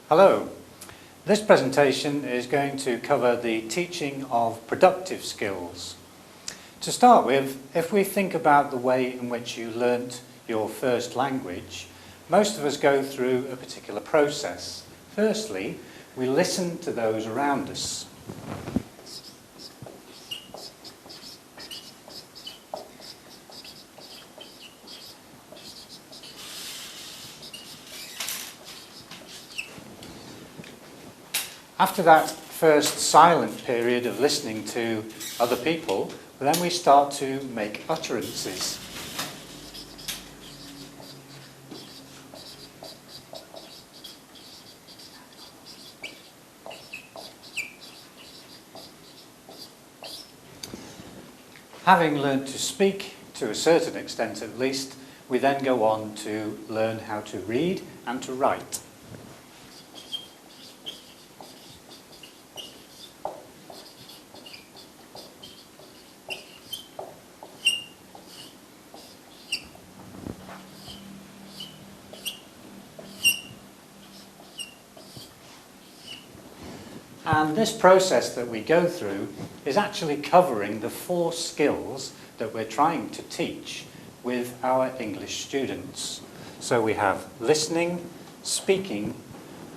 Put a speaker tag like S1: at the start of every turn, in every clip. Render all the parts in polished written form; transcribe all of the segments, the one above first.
S1: Hello. This presentation is going to cover the teaching of productive skills. To start with, if we think about the way in which you learnt your first language, most of us go through a particular process. Firstly, we listen to those around us. After that first silent period of listening to other people, then we start to make utterances. Having learnt to speak, to a certain extent at least, we then go on to learn how to read and to write. And this process that we go through is actually covering the 4 skills that we're trying to teach with our English students. So we have listening, speaking,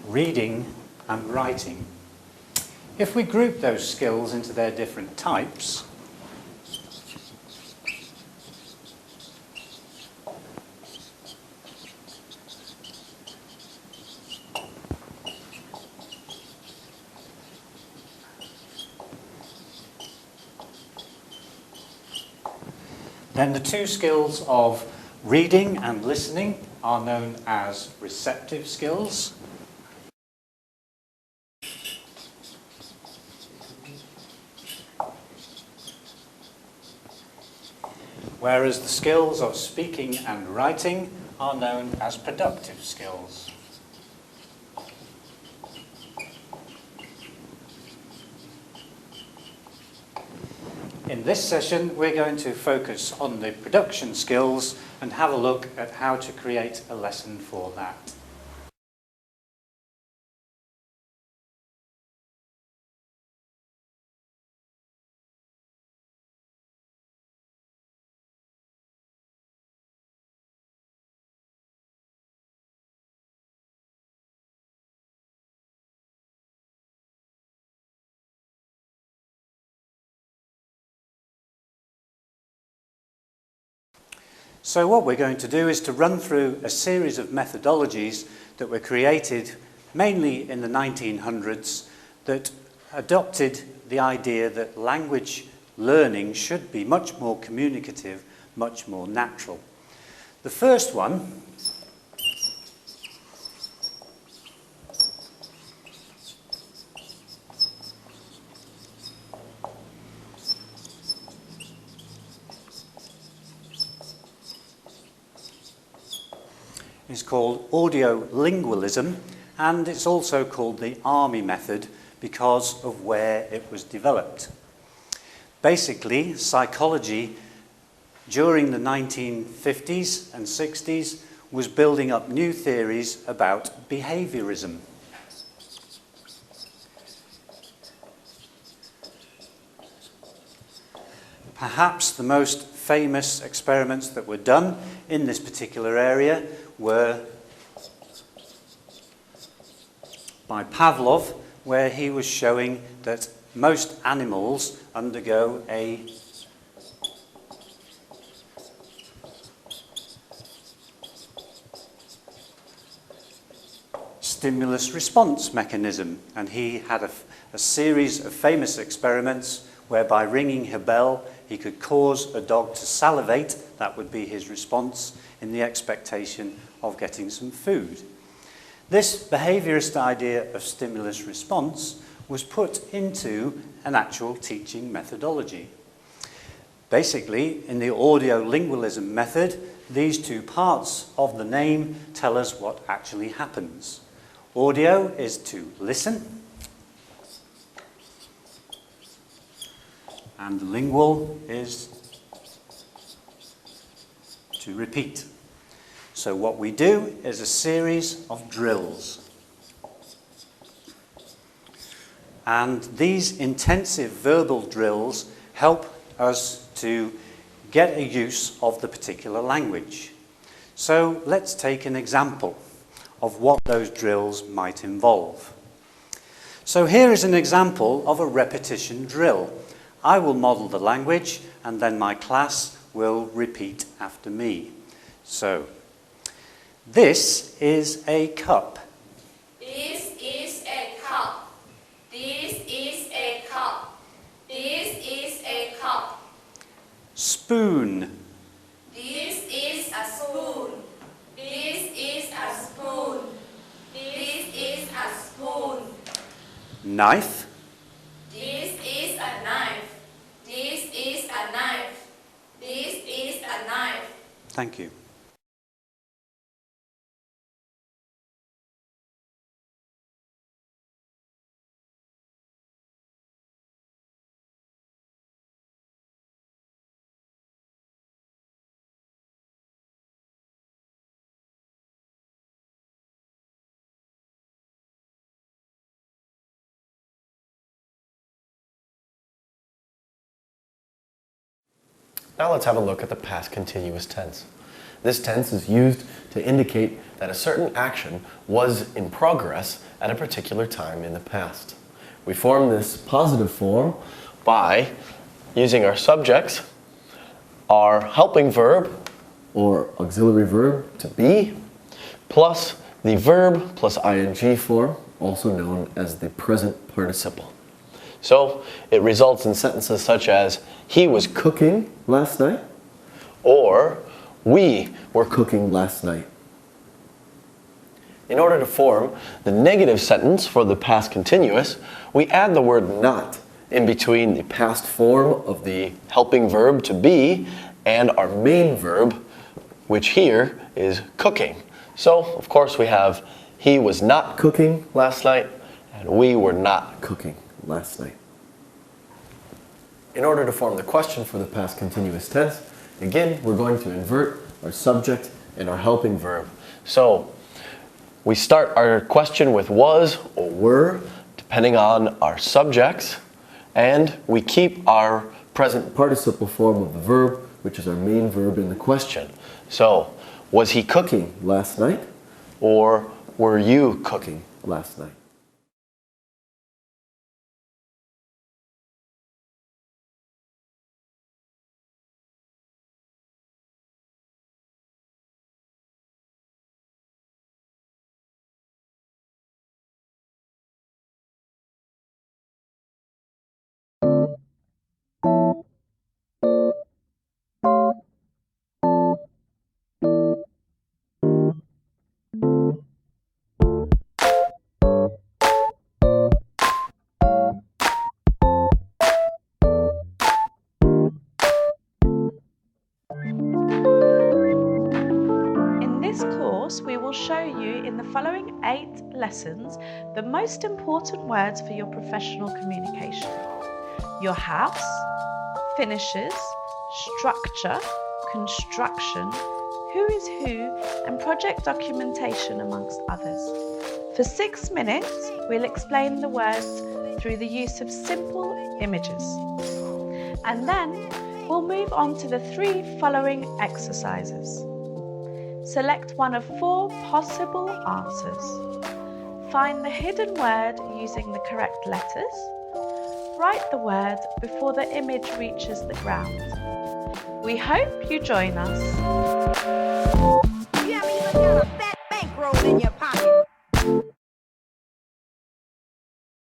S1: reading, and writing. If we group those skills into their different types, then the 2 skills of reading and listening are known as receptive skills. Whereas the skills of speaking and writing are known as productive skills. In this session, we're going to focus on the production skills and have a look at how to create a lesson for that. So what we're going to do is to run through a series of methodologies that were created mainly in the 1900s that adopted the idea that language learning should be much more communicative, much more natural. The first one is called audiolingualism, and it's also called the army method because of where it was developed. Basically, psychology during the 1950s and 60s was building up new theories about behaviorism. Perhaps the most famous experiments that were done in this particular area were by Pavlov, where he was showing that most animals undergo a stimulus response mechanism, and he had a series of famous experiments where by ringing a bell he could cause a dog to salivate. That would be his response in the expectation of getting some food. This behaviourist idea of stimulus response was put into an actual teaching methodology. Basically, in the audiolingualism method, these 2 parts of the name tell us what actually happens. Audio is to listen, and lingual is to repeat. So what we do is a series of drills. And these intensive verbal drills help us to get a use of the particular language. So let's take an example of what those drills might involve. So here is an example of a repetition drill. I will model the language and then my class will repeat after me. So, this is a cup.
S2: This is a cup. This is a cup. This is a cup.
S1: Spoon.
S2: This is a spoon. This is a spoon. This is a spoon.
S1: Knife.
S2: This is a knife. This is a knife. This is a knife.
S1: Thank you.
S3: Now let's have a look at the past continuous tense. This tense is used to indicate that a certain action was in progress at a particular time in the past. We form this positive form by using our subjects, our helping verb or auxiliary verb to be, plus the verb plus ing form, also known as the present participle. So it results in sentences such as, he was cooking last night, or we were cooking last night. In order to form the negative sentence for the past continuous, we add the word not in between the past form of the helping verb to be and our main verb, which here is cooking. So, of course, we have he was not cooking last night and we were not cooking last night. In order to form the question for the past continuous tense, again, we're going to invert our subject and our helping verb. So, we start our question with was or were, depending on our subjects, and we keep our present participle form of the verb, which is our main verb in the question. So, was he cooking last night? Or were you cooking last night?
S4: We will show you in the following 8 lessons the most important words for your professional communication. Your house, finishes, structure, construction, who is who, and project documentation, amongst others. For 6 minutes, we'll explain the words through the use of simple images. And then we'll move on to the 3 following exercises. Select one of 4 possible answers. Find the hidden word using the correct letters. Write the word before the image reaches the ground. We hope you join us.